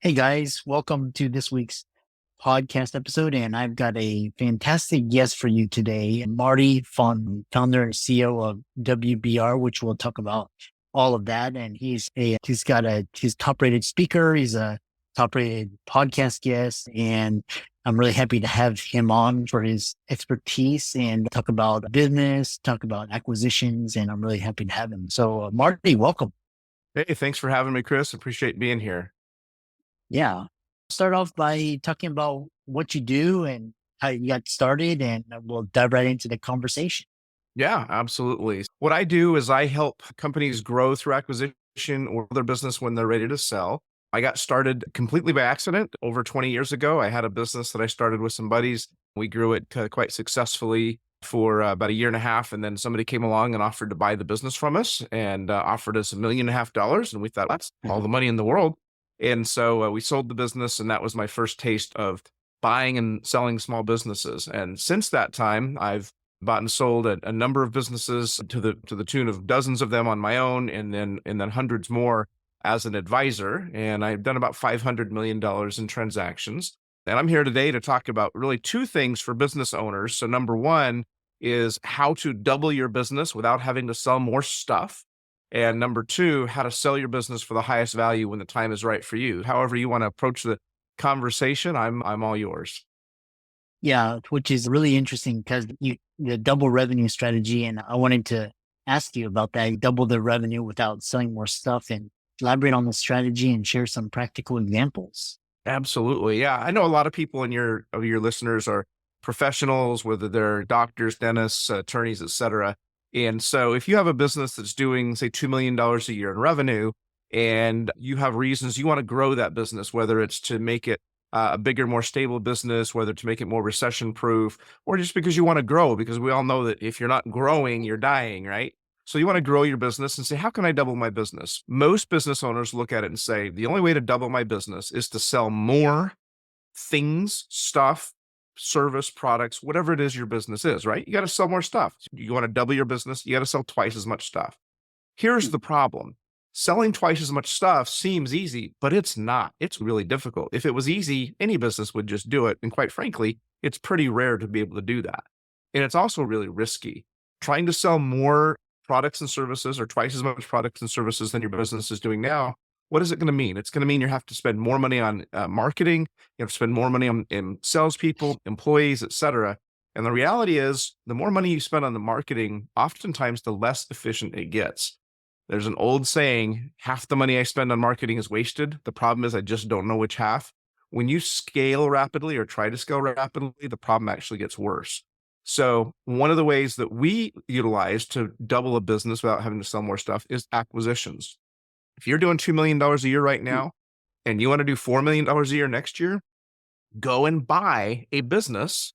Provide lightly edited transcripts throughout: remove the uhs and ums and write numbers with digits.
Hey guys, welcome to this week's podcast episode. And I've got a fantastic guest for you today, Marty Fahncke, founder and CEO of WBR, which we'll talk about all of that. And he's top rated speaker. He's a top rated podcast guest. And I'm really happy to have him on for his expertise and talk about business, talk about acquisitions. And I'm really happy to have him. So Marty, welcome. Hey, thanks for having me, Chris. Appreciate being here. Yeah. Start off by talking about what you do and how you got started, and we'll dive right into the conversation. Yeah, absolutely. What I do is I help companies grow through acquisition or their business when they're ready to sell. I got started completely by accident over 20 years ago. I had a business that I started with some buddies. We grew it quite successfully for about a year and a half. And then somebody came along and offered to buy the business from us and offered us $1.5 million. And we thought, that's all the money in the world. And so we sold the business, and that was my first taste of buying and selling small businesses. And since that time, I've bought and sold a number of businesses to the tune of dozens of them on my own, and then hundreds more as an advisor. And I've done about $500 million in transactions. And I'm here today to talk about really two things for business owners. So number one is how to double your business without having to sell more stuff. And number two, how to sell your business for the highest value when the time is right for you. However you want to approach the conversation, I'm all yours. Yeah, which is really interesting because the double revenue strategy, and I wanted to ask you about that. You double the revenue without selling more stuff, and elaborate on the strategy and share some practical examples. Absolutely. Yeah. I know a lot of people of your listeners are professionals, whether they're doctors, dentists, attorneys, et cetera. And so if you have a business that's doing, say, $2 million a year in revenue, and you have reasons you want to grow that business, whether it's to make it a bigger, more stable business, whether to make it more recession proof, or just because you want to grow, because we all know that if you're not growing, you're dying, right? So you want to grow your business and say, how can I double my business? Most business owners look at it and say, the only way to double my business is to sell more things, stuff, service, products, whatever it is your business is, right? You got to sell more stuff. You want to double your business, you got to sell twice as much stuff. Here's the problem. Selling twice as much stuff seems easy, but it's not. It's really difficult. If it was easy, any business would just do it. And quite frankly, it's pretty rare to be able to do that. And it's also really risky. Trying to sell more products and services, or twice as much products and services than your business is doing now, what is it going to mean? It's going to mean you have to spend more money on marketing, you have to spend more money on salespeople, employees, et cetera. And the reality is, the more money you spend on the marketing, oftentimes the less efficient it gets. There's an old saying, half the money I spend on marketing is wasted. The problem is I just don't know which half. When you scale rapidly or try to scale rapidly, the problem actually gets worse. So one of the ways that we utilize to double a business without having to sell more stuff is acquisitions. If you're doing $2 million a year right now, and you want to do $4 million a year next year, go and buy a business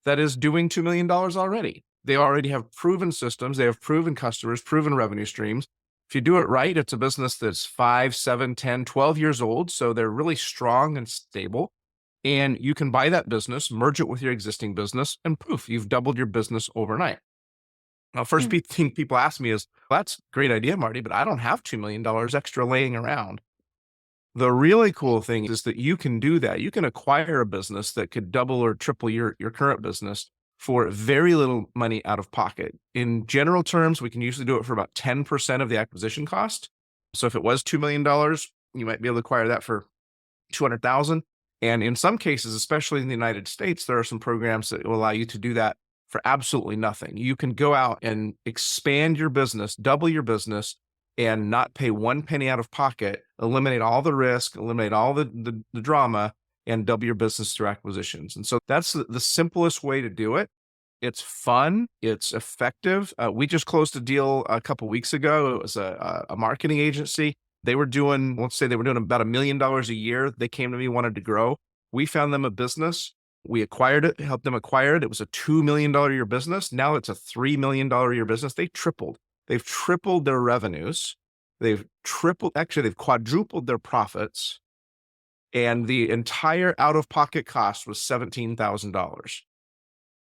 that is doing $2 million already. They already have proven systems. They have proven customers, proven revenue streams. If you do it right, it's a business that's 5, 7, 10, 12 years old. So they're really strong and stable. And you can buy that business, merge it with your existing business, and poof, you've doubled your business overnight. Now, first thing people ask me is, well, that's a great idea, Marty, but I don't have $2 million extra laying around. The really cool thing is that you can do that. You can acquire a business that could double or triple your current business for very little money out of pocket. In general terms, we can usually do it for about 10% of the acquisition cost. So if it was $2 million, you might be able to acquire that for $200,000. And in some cases, especially in the United States, there are some programs that will allow you to do that for absolutely nothing. You can go out and expand your business, double your business, and not pay one penny out of pocket, eliminate all the risk, eliminate all the drama, and double your business through acquisitions. And so that's the simplest way to do it. It's fun. It's effective. We just closed a deal a couple of weeks ago. It was a marketing agency. They were doing, let's say they were doing about $1 million a year. They came to me, wanted to grow. We found them a business. We acquired it, helped them acquire it. It was a $2 million a year business. Now it's a $3 million a year business. They've tripled their revenues. They've quadrupled their profits. And the entire out-of-pocket cost was $17,000.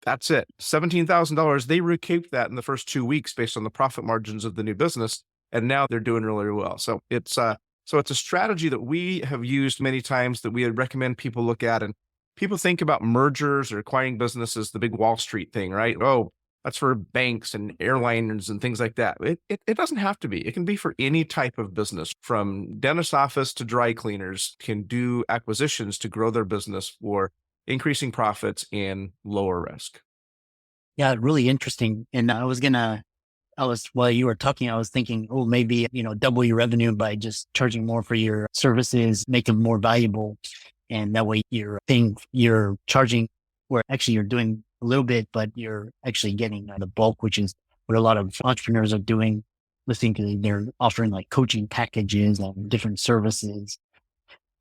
That's it. $17,000. They recouped that in the first 2 weeks based on the profit margins of the new business. And now they're doing really well. So it's So it's a strategy that we have used many times that we would recommend people look at. And people think about mergers or acquiring businesses, the big Wall Street thing, right? Oh, that's for banks and airliners and things like that. It doesn't have to be. It can be for any type of business, from dentist office to dry cleaners can do acquisitions to grow their business for increasing profits and lower risk. Yeah, really interesting. And while you were talking, I was thinking, oh, maybe, double your revenue by just charging more for your services, make them more valuable. And that way you're charging where actually you're doing a little bit, but you're actually getting the bulk, which is what a lot of entrepreneurs are doing. Listening to, they're offering like coaching packages and different services.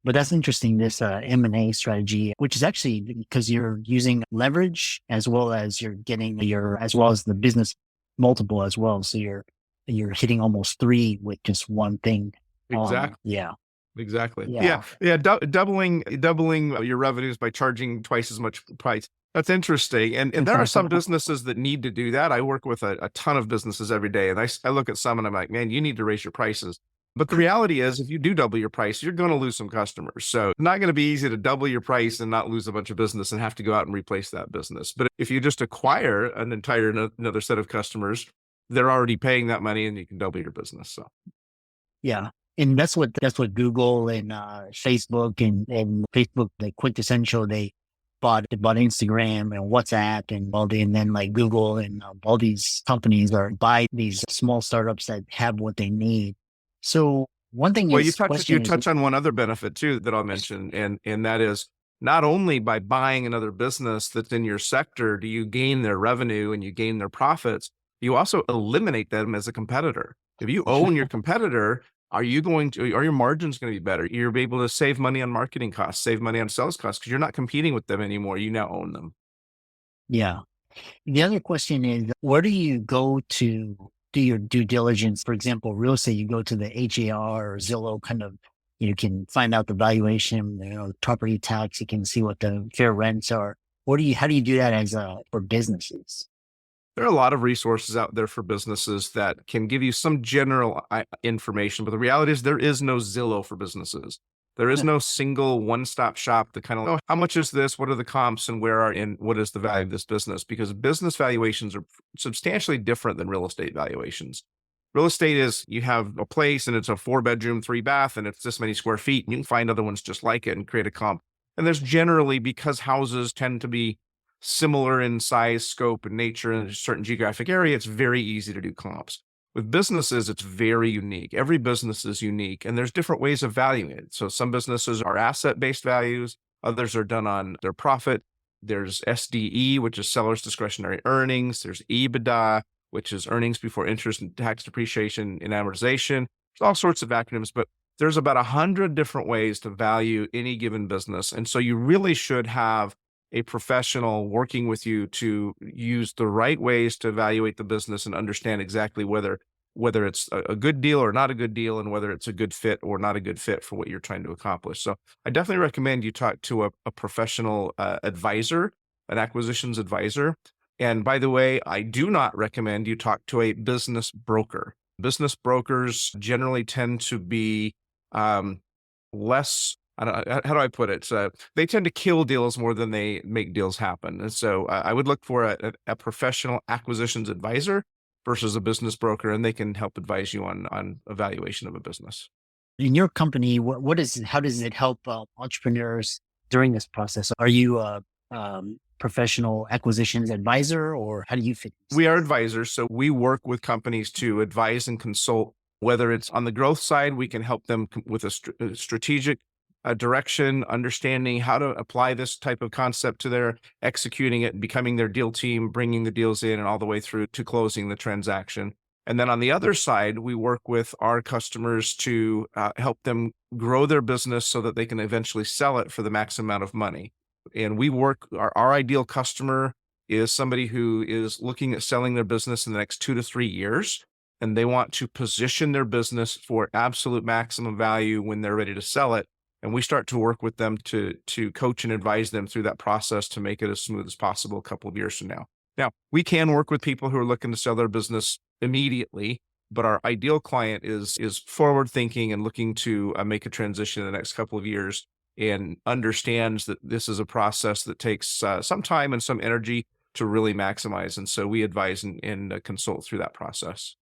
But that's interesting, this M&A strategy, which is actually because you're using leverage as well as you're getting as well as the business multiple as well. So you're hitting almost three with just one thing. Exactly. Yeah. Exactly. Yeah. Yeah. Doubling your revenues by charging twice as much price. That's interesting. And there are some businesses that need to do that. I work with a ton of businesses every day, and I look at some and I'm like, man, you need to raise your prices. But the reality is, if you do double your price, you're going to lose some customers. So it's not going to be easy to double your price and not lose a bunch of business and have to go out and replace that business. But if you just acquire an entire another set of customers, they're already paying that money and you can double your business. So Yeah. And that's what Google and Facebook and Facebook, the quintessential, they bought Instagram and WhatsApp and and then like Google and all these companies are buy these small startups that have what they need. So one thing well, is you question is, touch on one other benefit too that I'll mention, and that is not only by buying another business that's in your sector do you gain their revenue and you gain their profits, you also eliminate them as a competitor. If you own your competitor, are your margins going to be better? You're able to save money on marketing costs, save money on sales costs because you're not competing with them anymore. You now own them. yeah. The other question is, where do you go to do your due diligence? For example, real estate, you go to the HAR or Zillow kind of, you can find out the valuation, property tax, you can see what the fair rents are. How do you do that for businesses? There are a lot of resources out there for businesses that can give you some general information, but the reality is there is no Zillow for businesses. There is no single one-stop shop that kind of, oh, how much is this? What are the comps and what is the value of this business? Because business valuations are substantially different than real estate valuations. Real estate is you have a place and it's a 4-bedroom, 3-bath, and it's this many square feet, and you can find other ones just like it and create a comp. And there's generally, because houses tend to be similar in size, scope, and nature in a certain geographic area, it's very easy to do comps. With businesses, it's very unique. Every business is unique, and there's different ways of valuing it. So some businesses are asset-based values, others are done on their profit. There's SDE, which is seller's discretionary earnings. There's EBITDA, which is earnings before interest and tax depreciation and amortization. There's all sorts of acronyms, but there's about 100 different ways to value any given business. And so you really should have a professional working with you to use the right ways to evaluate the business and understand exactly whether it's a good deal or not a good deal, and whether it's a good fit or not a good fit for what you're trying to accomplish. So I definitely recommend you talk to a professional advisor, an acquisitions advisor. And by the way, I do not recommend you talk to a business broker. Business brokers generally tend to be less, how do I put it? So they tend to kill deals more than they make deals happen. And so I would look for a professional acquisitions advisor versus a business broker, and they can help advise you on evaluation of a business. In your company, how does it help entrepreneurs during this process? Are you a professional acquisitions advisor, or how do you fit? We are advisors, so we work with companies to advise and consult. Whether it's on the growth side, we can help them with a strategic direction, understanding how to apply this type of concept to their executing it, becoming their deal team, bringing the deals in, and all the way through to closing the transaction. And then on the other side, we work with our customers to help them grow their business so that they can eventually sell it for the maximum amount of money. And our ideal customer is somebody who is looking at selling their business in the next 2 to 3 years, and they want to position their business for absolute maximum value when they're ready to sell it. And we start to work with them to coach and advise them through that process to make it as smooth as possible a couple of years from now. Now, we can work with people who are looking to sell their business immediately, but our ideal client is forward thinking and looking to make a transition in the next couple of years and understands that this is a process that takes some time and some energy to really maximize. And so we advise and consult through that process.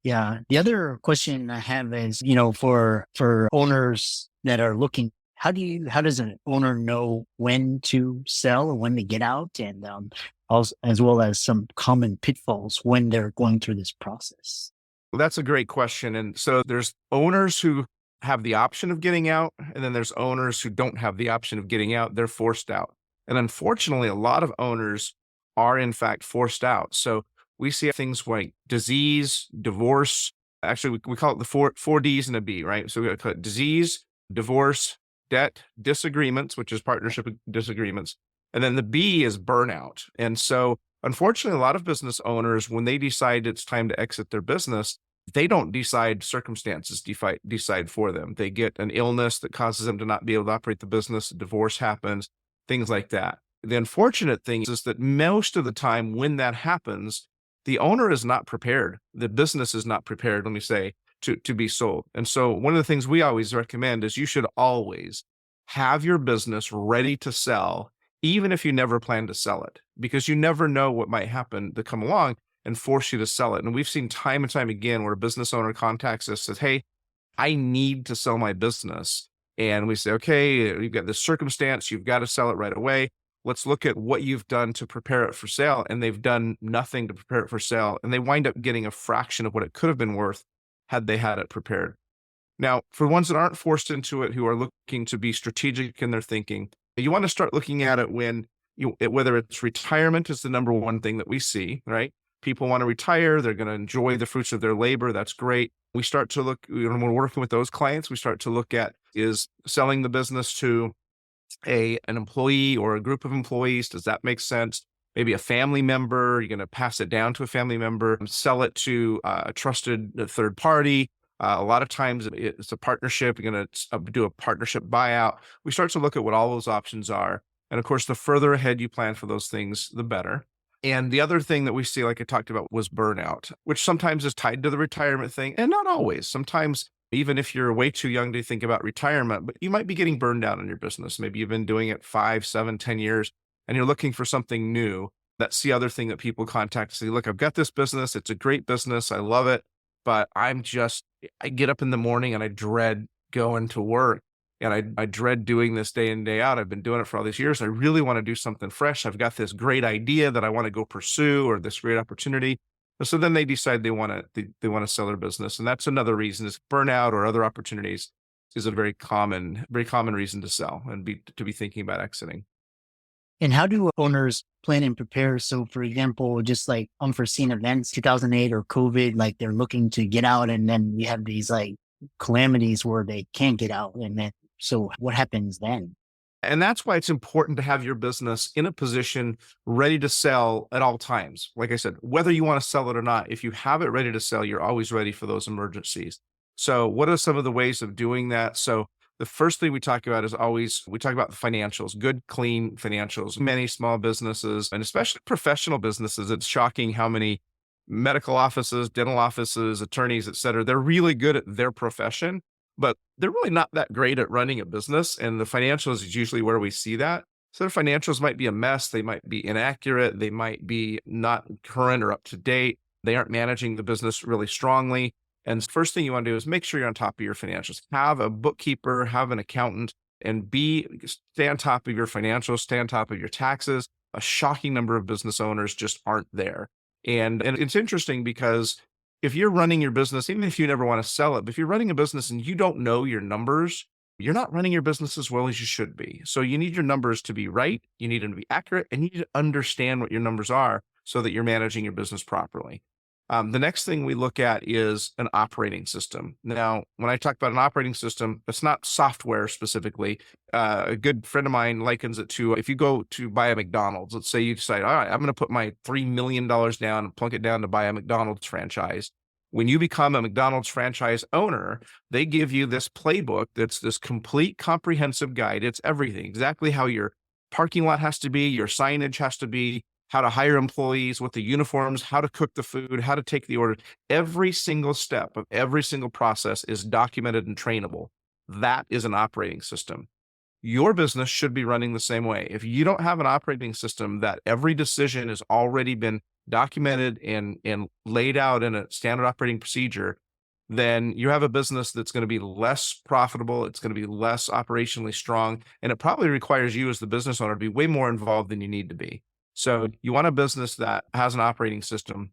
Yeah. The other question I have is, for owners that are looking, how does an owner know when to sell or when to get out, and also, as well as some common pitfalls when they're going through this process? Well, that's a great question. And so there's owners who have the option of getting out, and then there's owners who don't have the option of getting out. They're forced out. And unfortunately, a lot of owners are in fact forced out. So we see things like disease, divorce. Actually, we call it the four D's and a B, right? So we got to put disease, divorce, debt, disagreements, which is partnership disagreements. And then the B is burnout. And so unfortunately, a lot of business owners, when they decide it's time to exit their business, they don't decide, circumstances decide for them. They get an illness that causes them to not be able to operate the business, a divorce happens, things like that. The unfortunate thing is that most of the time when that happens, the owner is not prepared. The business is not prepared, let me say, to be sold. And so one of the things we always recommend is you should always have your business ready to sell, even if you never plan to sell it, because you never know what might happen to come along and force you to sell it. And we've seen time and time again where a business owner contacts us, says, hey, I need to sell my business. And we say, okay, you've got this circumstance, you've got to sell it right away. Let's look at what you've done to prepare it for sale. And they've done nothing to prepare it for sale. And they wind up getting a fraction of what it could have been worth had they had it prepared. Now, for ones that aren't forced into it, who are looking to be strategic in their thinking, you want to start looking at it when whether it's retirement is the number one thing that we see, right? People want to retire. They're going to enjoy the fruits of their labor. That's great. We start to look, when we're working with those clients, we start to look at, is selling the business to an employee or a group of employees. Does that make sense? Maybe a family member, you're going to pass it down to a family member, sell it to a trusted third party. A lot of times it's a partnership. You're going to do a partnership buyout. We start to look at what all those options are. And of course, the further ahead you plan for those things, the better. And the other thing that we see, like I talked about, was burnout, which sometimes is tied to the retirement thing, and not always. Sometimes, even if you're way too young to think about retirement, but you might be getting burned out in your business. Maybe you've been doing it 5, 7, 10 years, and you're looking for something new. That's the other thing that people contact, say, look, I've got this business. It's a great business. I love it. But I get up in the morning and I dread going to work. And I dread doing this day in, day out. I've been doing it for all these years. I really want to do something fresh. I've got this great idea that I want to go pursue, or this great opportunity. And so then they decide they want to sell their business. And that's another reason, is burnout or other opportunities is a very common reason to sell and to be thinking about exiting. And how do owners plan and prepare? So, for example, just like unforeseen events, 2008 or COVID, like they're looking to get out, and then we have these like calamities where they can't get out. And then, so what happens then? And that's why it's important to have your business in a position ready to sell at all times. Like I said, whether you want to sell it or not, if you have it ready to sell, you're always ready for those emergencies. So what are some of the ways of doing that? So the first thing we talk about is we talk about the financials, good, clean financials. Many small businesses, and especially professional businesses, it's shocking how many medical offices, dental offices, attorneys, et cetera, they're really good at their profession, but they're really not that great at running a business. And the financials is usually where we see that. So their financials might be a mess. They might be inaccurate. They might be not current or up to date. They aren't managing the business really strongly. And the first thing you want to do is make sure you're on top of your financials. Have a bookkeeper, have an accountant, and stay on top of your financials, stay on top of your taxes. A shocking number of business owners just aren't there. And it's interesting because if you're running your business, even if you never want to sell it, but if you're running a business and you don't know your numbers, you're not running your business as well as you should be. So you need your numbers to be right. You need them to be accurate, and you need to understand what your numbers are so that you're managing your business properly. The next thing we look at is an operating system. Now, when I talk about an operating system, it's not software specifically. A good friend of mine likens it to, if you go to buy a McDonald's, let's say you decide, all right, I'm going to put my $3 million down and plunk it down to buy a McDonald's franchise. When you become a McDonald's franchise owner, they give you this playbook that's this complete comprehensive guide. It's everything, exactly how your parking lot has to be, your signage has to be, how to hire employees, what the uniforms, how to cook the food, how to take the order. Every single step of every single process is documented and trainable. That is an operating system. Your business should be running the same way. If you don't have an operating system that every decision has already been documented and laid out in a standard operating procedure, then you have a business that's going to be less profitable. It's going to be less operationally strong. And it probably requires you as the business owner to be way more involved than you need to be. So you want a business that has an operating system.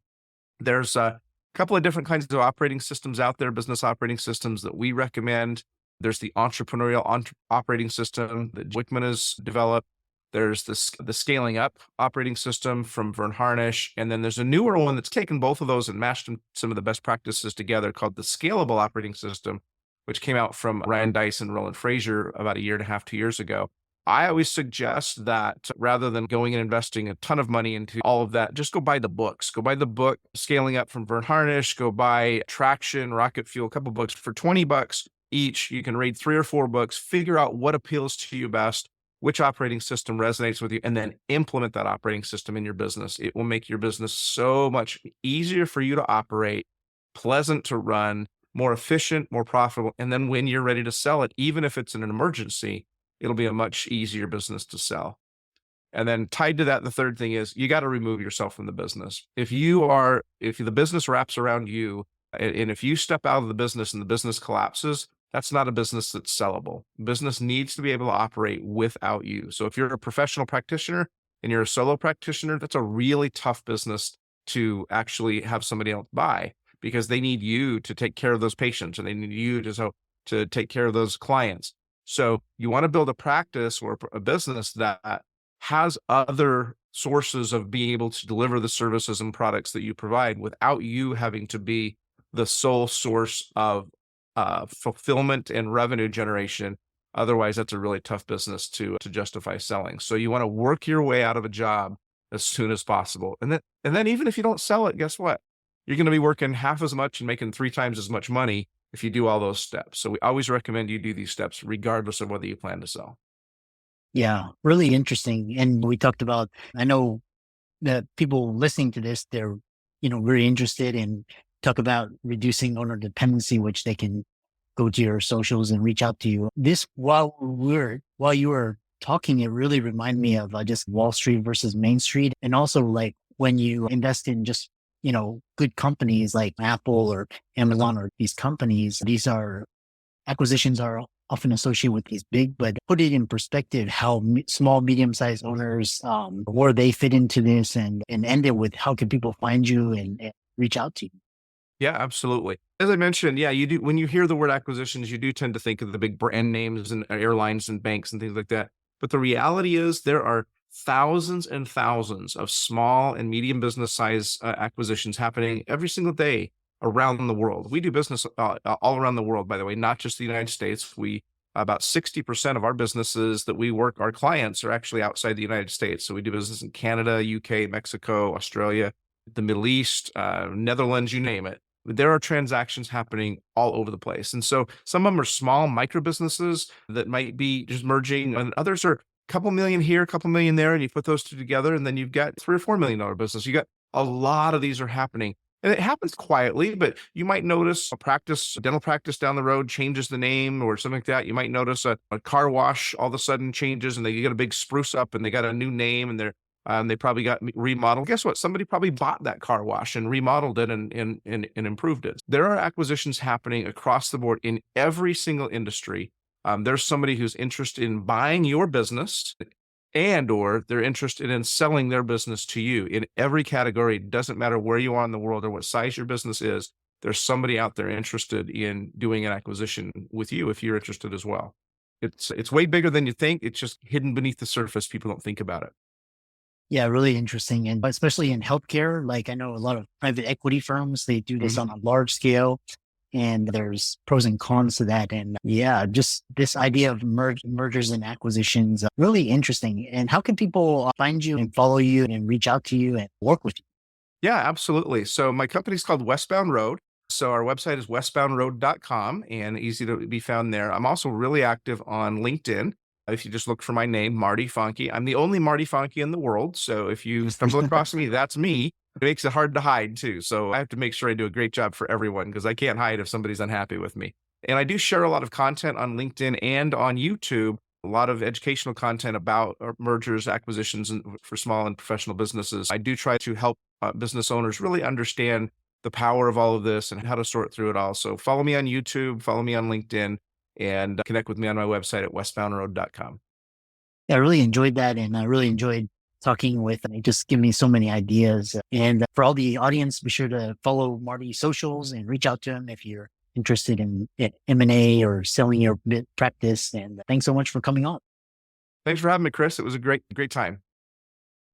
There's a couple of different kinds of operating systems out there, business operating systems that we recommend. There's the entrepreneurial operating system that Wickman has developed. There's the scaling up operating system from Vern Harnish. And then there's a newer one that's taken both of those and mashed some of the best practices together called the scalable operating system, which came out from Ryan Dice and Roland Frazier about a year and a half, 2 years ago. I always suggest that rather than going and investing a ton of money into all of that, just go buy the books. Go buy the book Scaling Up from Vern Harnish. Go buy Traction, Rocket Fuel, a couple books for $20 each. You can read 3 or 4 books, figure out what appeals to you best, which operating system resonates with you, and then implement that operating system in your business. It will make your business so much easier for you to operate, pleasant to run, more efficient, more profitable. And then when you're ready to sell it, even if it's in an emergency, it'll be a much easier business to sell. And then tied to that, the third thing is you got to remove yourself from the business. If the business wraps around you, and if you step out of the business and the business collapses, that's not a business that's sellable. Business needs to be able to operate without you. So if you're a professional practitioner and you're a solo practitioner, that's a really tough business to actually have somebody else buy, because they need you to take care of those patients and they need you to take care of those clients. So you want to build a practice or a business that has other sources of being able to deliver the services and products that you provide without you having to be the sole source of fulfillment and revenue generation. Otherwise, that's a really tough business to justify selling. So you want to work your way out of a job as soon as possible. And then even if you don't sell it, guess what? You're going to be working half as much and making 3 times as much money if you do all those steps. So we always recommend you do these steps regardless of whether you plan to sell. Yeah, really interesting. And we talked about, I know that people listening to this, they're, very interested in talk about reducing owner dependency, which they can go to your socials and reach out to you. This, while you were talking, it really reminded me of just Wall Street versus Main Street. And also like when you invest in just, good companies like Apple or Amazon or these companies, acquisitions are often associated with these big, but put it in perspective, how small, medium-sized owners, where they fit into this, and end it with how can people find you and reach out to you. Yeah, absolutely. As I mentioned, yeah, you do. When you hear the word acquisitions, you do tend to think of the big brand names and airlines and banks and things like that. But the reality is there are thousands and thousands of small and medium business size acquisitions happening every single day around the world. We do business all around the world, by the way, not just the United States. About 60% of our businesses that we work, our clients are actually outside the United States. So we do business in Canada, UK, Mexico, Australia, the Middle East, Netherlands, you name it. There are transactions happening all over the place. And so some of them are small micro businesses that might be just merging, and others are a couple million here, a couple million there, and you put those two together, and then you've got $3 or $4 million business. You got a lot of these are happening. And it happens quietly, but you might notice a dental practice down the road changes the name or something like that. You might notice a car wash all of a sudden changes and they get a big spruce up and they got a new name and they probably got remodeled. Guess what? Somebody probably bought that car wash and remodeled it and improved it. There are acquisitions happening across the board in every single industry. There's somebody who's interested in buying your business or they're interested in selling their business to you in every category. It doesn't matter where you are in the world or what size your business is. There's somebody out there interested in doing an acquisition with you if you're interested as well. It's way bigger than you think. It's just hidden beneath the surface. People don't think about it. Yeah, really interesting. And especially in healthcare, like I know a lot of private equity firms, they do this on a large scale. And there's pros and cons to that. And yeah, just this idea of mergers and acquisitions, really interesting. And how can people find you and follow you and reach out to you and work with you? Yeah, absolutely. So my company's called Westbound Road. So our website is westboundroad.com and easy to be found there. I'm also really active on LinkedIn. If you just look for my name, Marty Fahncke, I'm the only Marty Fahncke in the world. So if you stumble across me, that's me. It makes it hard to hide too. So I have to make sure I do a great job for everyone because I can't hide if somebody's unhappy with me. And I do share a lot of content on LinkedIn and on YouTube, a lot of educational content about mergers, acquisitions, and for small and professional businesses. I do try to help business owners really understand the power of all of this and how to sort through it all. So follow me on YouTube, follow me on LinkedIn, and connect with me on my website at westboundroad.com. I really enjoyed that. And I really enjoyed talking with, it just gave me so many ideas. And for all the audience, be sure to follow Marty's socials and reach out to him if you're interested in M&A or selling your practice. And thanks so much for coming on. Thanks for having me, Chris. It was a great time.